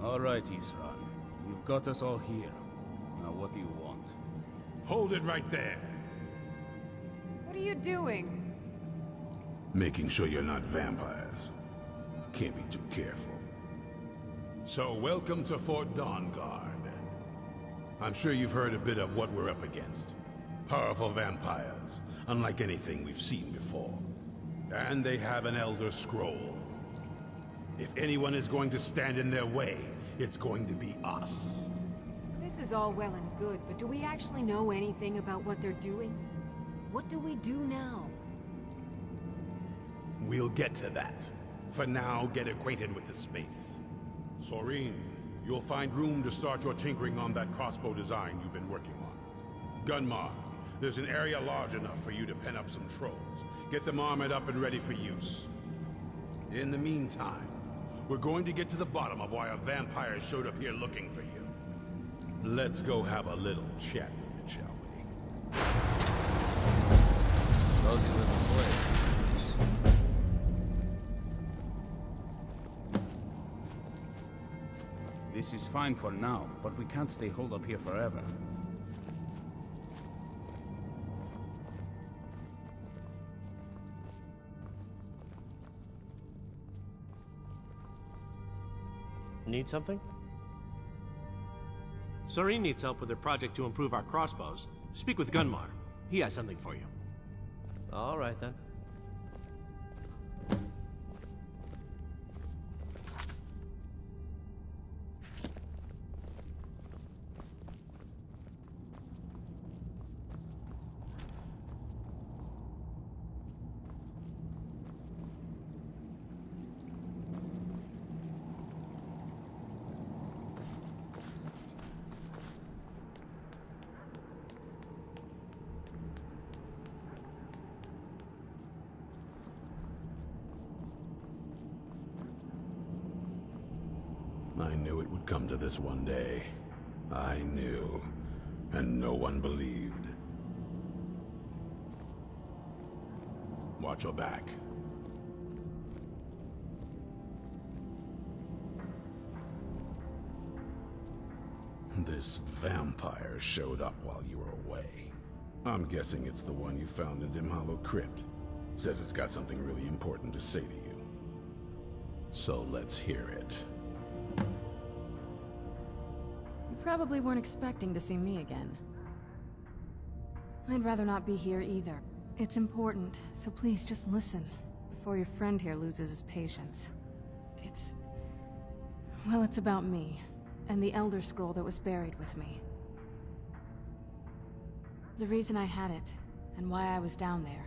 All right, Isran. You've got us all here. Now what do you want? Hold it right there. What are you doing? Making sure you're not vampires. Can't be too careful. So, welcome to Fort Dawnguard. I'm sure you've heard a bit of what we're up against. Powerful vampires, unlike anything we've seen before. And they have an Elder Scroll. If anyone is going to stand in their way, it's going to be us. This is all well and good, but do we actually know anything about what they're doing? What do we do now? We'll get to that. For now, get acquainted with the space. Soreen, you'll find room to start your tinkering on that crossbow design you've been working on. Gunmar, there's an area large enough for you to pen up some trolls. Get them armored up and ready for use. In the meantime, we're going to get to the bottom of why a vampire showed up here looking for you. Let's go have a little chat with it, shall we? Cozy little place, isn't this? This is fine for now, but we can't stay holed up here forever. Need something? Soreen needs help with her project to improve our crossbows. Speak with Gunmar. He has something for you. All right, then. I knew it would come to this one day. I knew, and no one believed. Watch your back. This vampire showed up while you were away. I'm guessing it's the one you found in Dim Hollow Crypt. Says it's got something really important to say to you. So let's hear it. You probably weren't expecting to see me again. I'd rather not be here either. It's important, so please just listen, before your friend here loses his patience. Well, it's about me, and the Elder Scroll that was buried with me. The reason I had it, and why I was down there,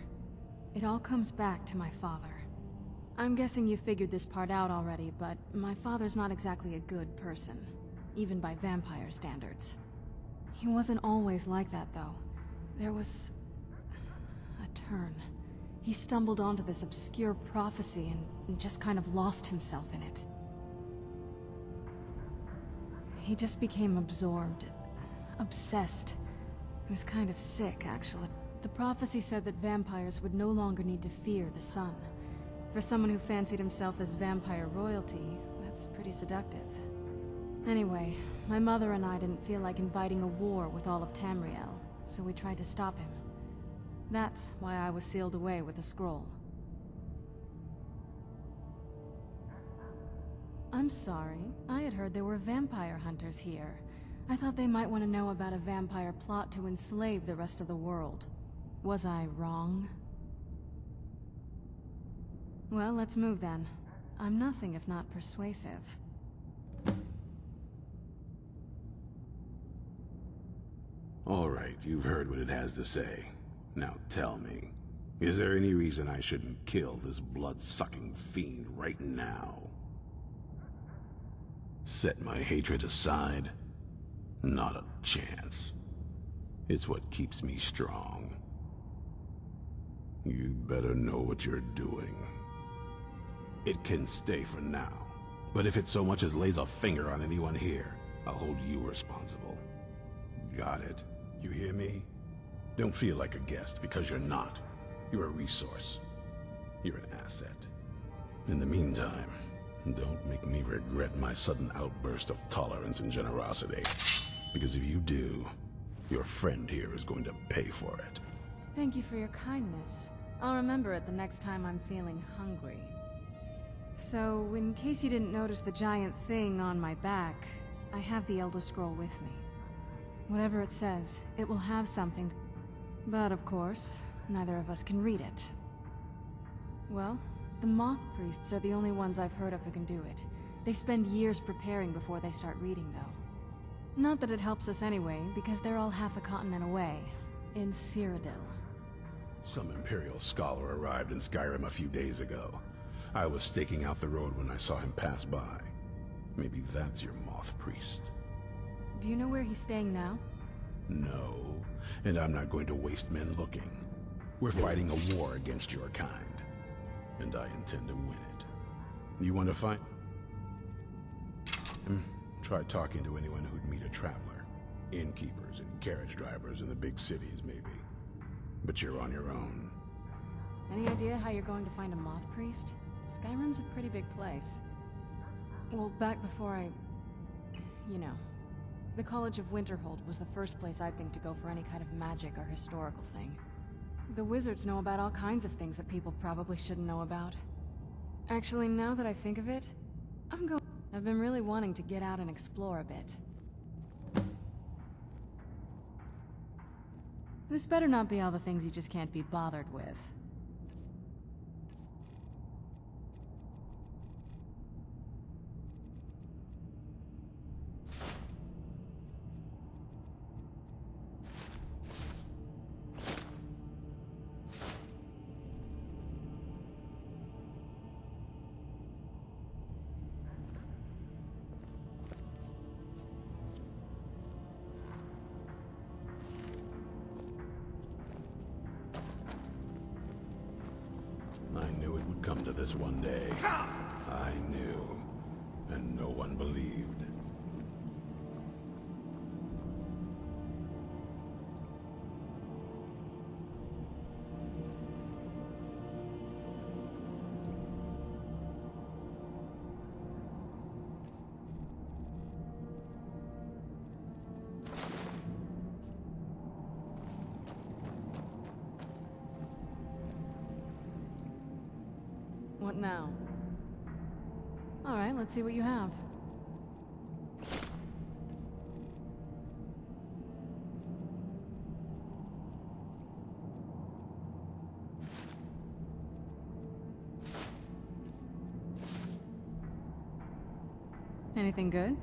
it all comes back to my father. I'm guessing you figured this part out already, but my father's not exactly a good person, even by vampire standards. He wasn't always like that, though. There was a turn. He stumbled onto this obscure prophecy and just kind of lost himself in it. He just became absorbed, obsessed. He was kind of sick, actually. The prophecy said that vampires would no longer need to fear the sun. For someone who fancied himself as vampire royalty, that's pretty seductive. Anyway, my mother and I didn't feel like inviting a war with all of Tamriel, so we tried to stop him. That's why I was sealed away with the scroll. I'm sorry. I had heard there were vampire hunters here. I thought they might want to know about a vampire plot to enslave the rest of the world. Was I wrong? Well, let's move then. I'm nothing if not persuasive. All right, you've heard what it has to say. Now tell me, is there any reason I shouldn't kill this blood-sucking fiend right now? Set my hatred aside? Not a chance. It's what keeps me strong. You'd better know what you're doing. It can stay for now, but if it so much as lays a finger on anyone here, I'll hold you responsible. Got it? You hear me? Don't feel like a guest, because you're not. You're a resource. You're an asset. In the meantime, Don't make me regret my sudden outburst of tolerance and generosity. Because if you do, your friend here is going to pay for it. Thank you for your kindness. I'll remember it the next time I'm feeling hungry. So, in case you didn't notice the giant thing on my back, I have the Elder Scroll with me. Whatever it says, it will have something. But of course, neither of us can read it. Well, the Moth Priests are the only ones I've heard of who can do it. They spend years preparing before they start reading, though. Not that it helps us anyway, because they're all half a continent away, in Cyrodiil. Some Imperial scholar arrived in Skyrim a few days ago. I was staking out the road when I saw him pass by. Maybe that's your Moth Priest. Do you know where he's staying now? No, and I'm not going to waste men looking. We're fighting a war against your kind, and I intend to win it. You want to fight? Try talking to anyone who'd meet a traveler. Innkeepers and carriage drivers in the big cities, maybe. But you're on your own. Any idea how you're going to find a Moth Priest? Skyrim's a pretty big place. Well, back before you know. The College of Winterhold was the first place I'd think to go for any kind of magic or historical thing. The wizards know about all kinds of things that people probably shouldn't know about. Actually, now that I think of it, I've been really wanting to get out and explore a bit. This better not be all the things you just can't be bothered with. I knew it would come to this one day. I knew, and no one believed. What now? Alright, let's see what you have. Anything good?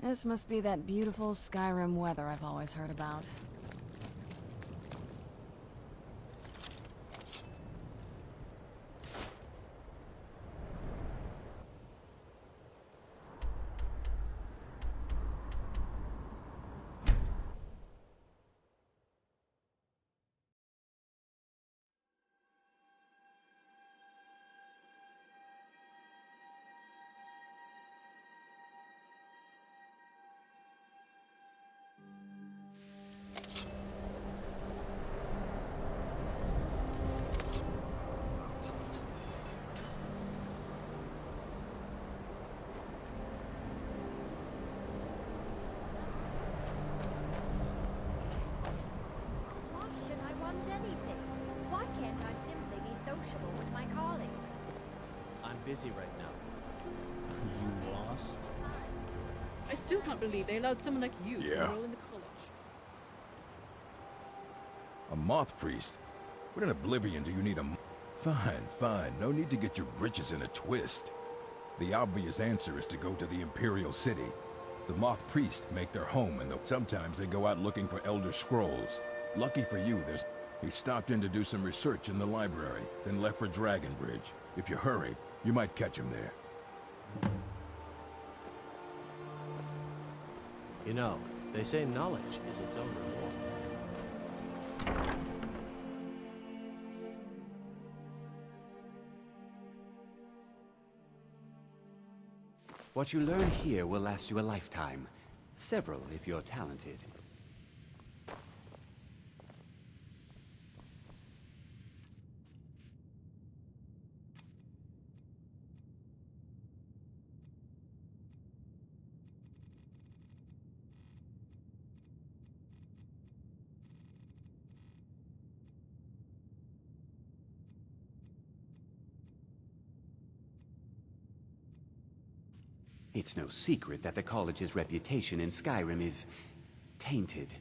This must be that beautiful Skyrim weather I've always heard about. Why should I want anything? Why can't I simply be sociable with my colleagues? I'm busy right now. You lost? I still can't believe they allowed someone like you to Yeah. enroll in the college. A Moth Priest? What in oblivion do you need a... Fine, fine. No need to get your britches in a twist. The obvious answer is to go to the Imperial City. The Moth Priest make their home, and sometimes they go out looking for Elder Scrolls. Lucky for you, he stopped in to do some research in the library, then left for Dragon Bridge. If you hurry, you might catch him there. You know, they say knowledge is its own reward. What you learn here will last you a lifetime. Several, if you're talented. It's no secret that the college's reputation in Skyrim is tainted.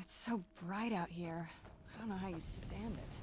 It's so bright out here. I don't know how you stand it.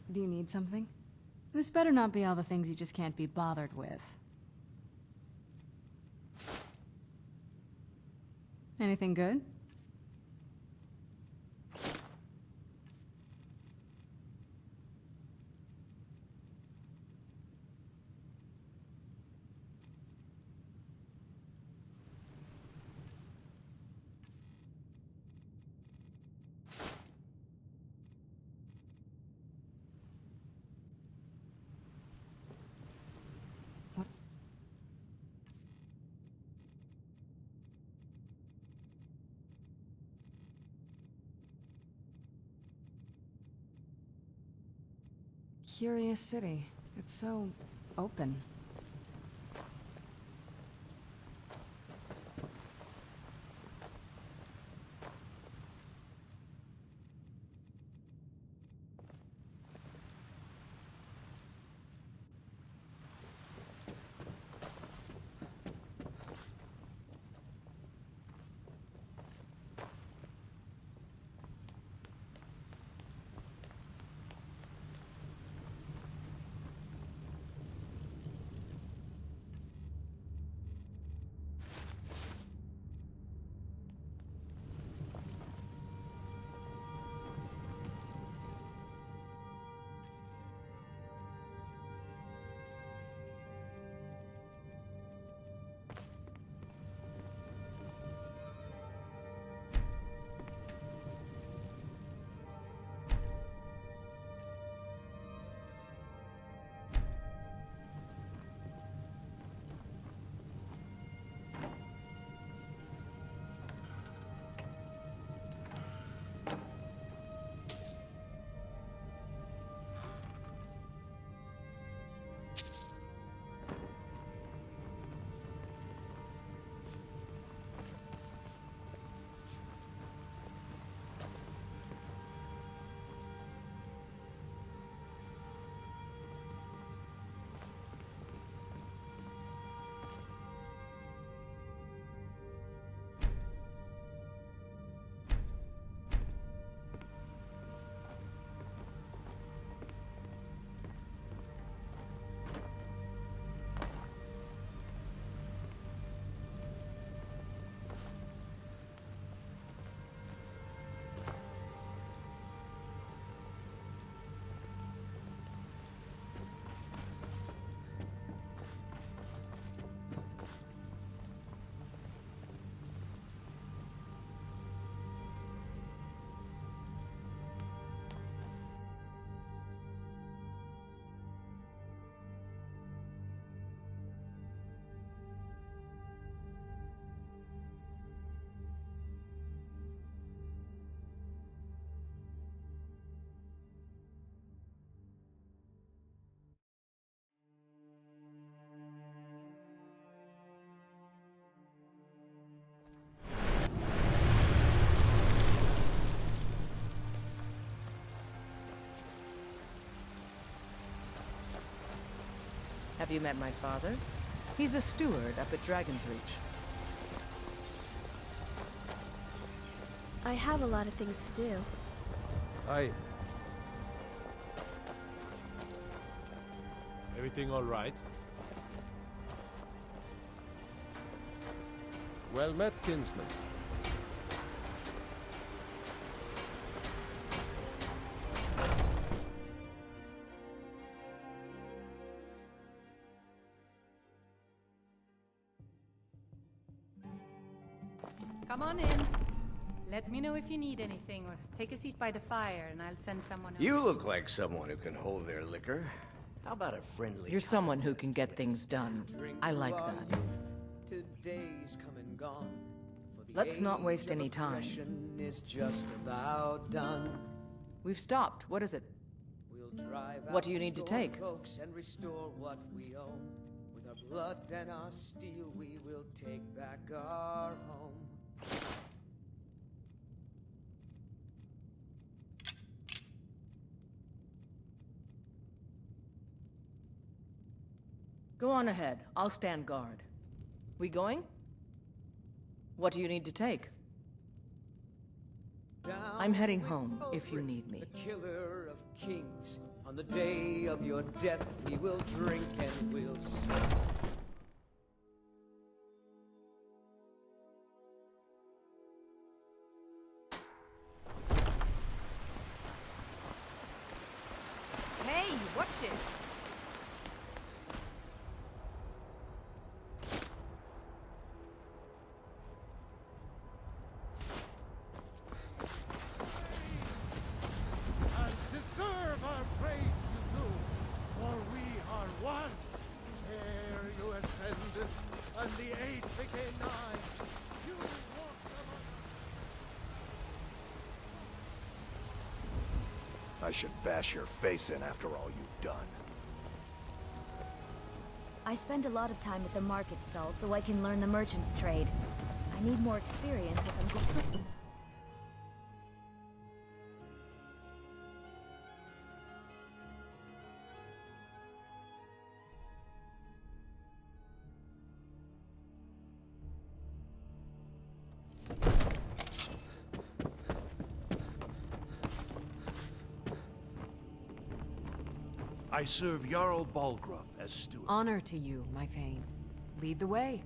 Do you need something? This better not be all the things you just can't be bothered with. Anything good? Curious city. It's so open. Have you met my father? He's a steward up at Dragon's Reach. I have a lot of things to do. Hi. Everything all right? Well met, kinsman. Come on in. Let me know if you need anything, or take a seat by the fire, and I'll send someone else. You look like someone who can hold their liquor. How about a friendly... You're someone who can get things done. I like that. Today's come and gone. Let's not waste any time. Is just about done. We've stopped. What is it? We'll drive What do you need to take? And restore what we own. With our blood and our steel, we will take back our home. Go on ahead. I'll stand guard. We going? What do you need to take? I'm heading home, if you need me. The killer of kings. On the day of your death, we will drink and we'll sing. Hey, watch it! And the 8 became 9. You walk I should bash your face in after all you've done. I spend a lot of time at the market stall so I can learn the merchant's trade. I need more experience if I'm going. I serve Jarl Balgruuf as steward. Honor to you, my Thane. Lead the way.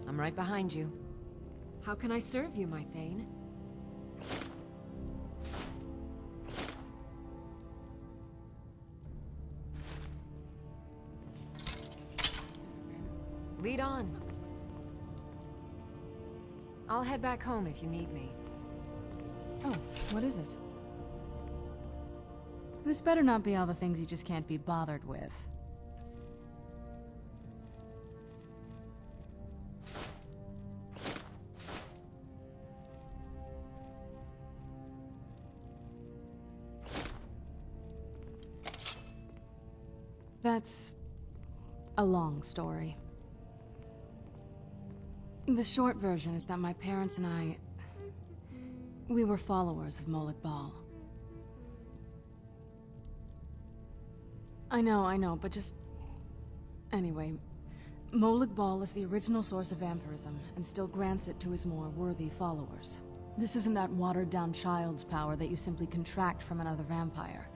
I'm right behind you. How can I serve you, my Thane? Lead on. I'll head back home if you need me. Oh, what is it? This better not be all the things you just can't be bothered with. That's a long story. The short version is that my parents and I... we were followers of Molik Bal. I know, but just... Anyway, Molik Bal is the original source of vampirism, and still grants it to his more worthy followers. This isn't that watered-down child's power that you simply contract from another vampire.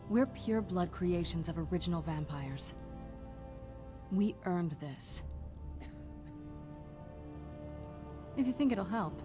We're pure-blood creations of original vampires. We earned this. If you think it'll help.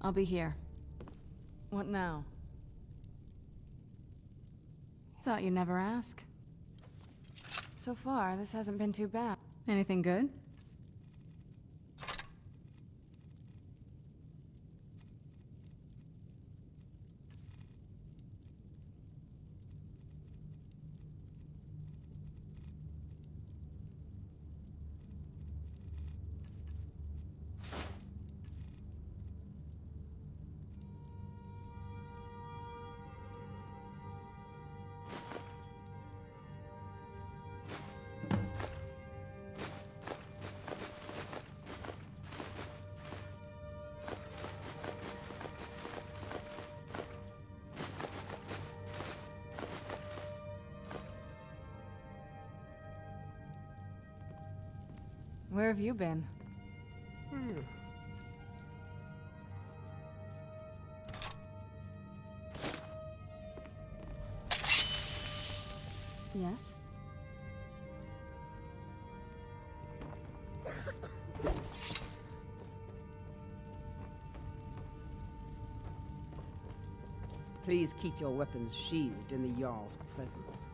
I'll be here. What now? Thought you'd never ask. So far, this hasn't been too bad. Anything good? Where have you been? Yes? Please keep your weapons sheathed in the Jarl's presence.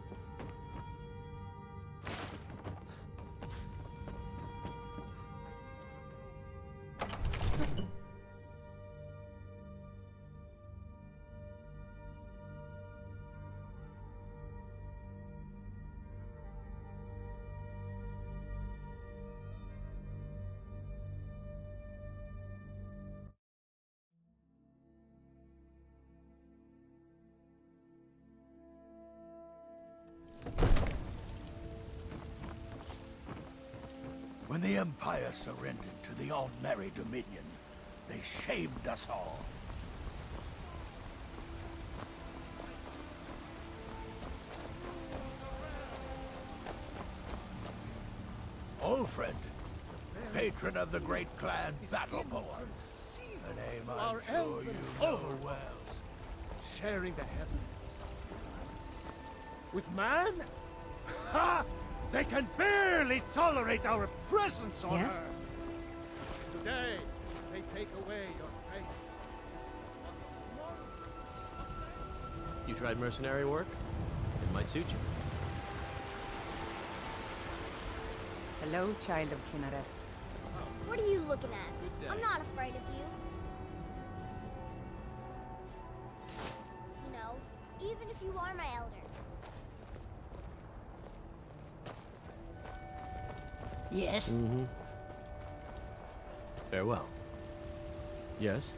When the Empire surrendered to the Aldmeri Dominion, they shamed us all. Olfred, patron of the great clan Battleborn. A name I'm sure you know well. Sharing the heavens. With man? Ha! They can barely tolerate our presence on Yes? Earth. Today, they take away your faith. You tried mercenary work? It might suit you. Hello, child of Kinneret. What are you looking at? I'm not afraid of you. You know, even if you are my elder. Yes? Mm-hmm. Farewell. Yes?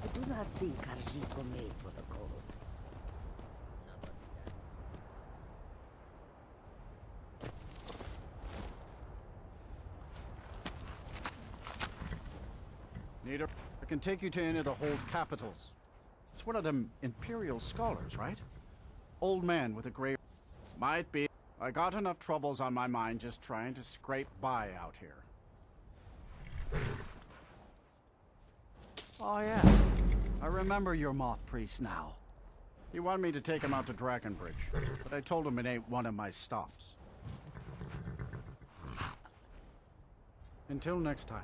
I do not think Khajiit were made for the cold. Neater, I can take you to any of the hold capitals. It's one of them Imperial scholars, right? Old man with a gray... Might be. I got enough troubles on my mind just trying to scrape by out here. Oh yes, I remember your moth priest now. He wanted me to take him out to Drakenbridge, but I told him it ain't one of my stops. Until next time.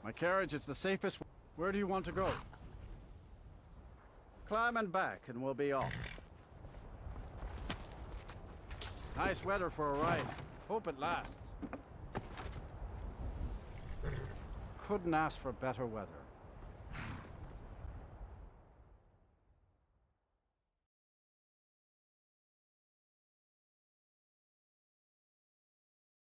My carriage is the safest. Where do you want to go? Climb and back, and we'll be off. Nice weather for a ride. Hope it lasts. Couldn't ask for better weather.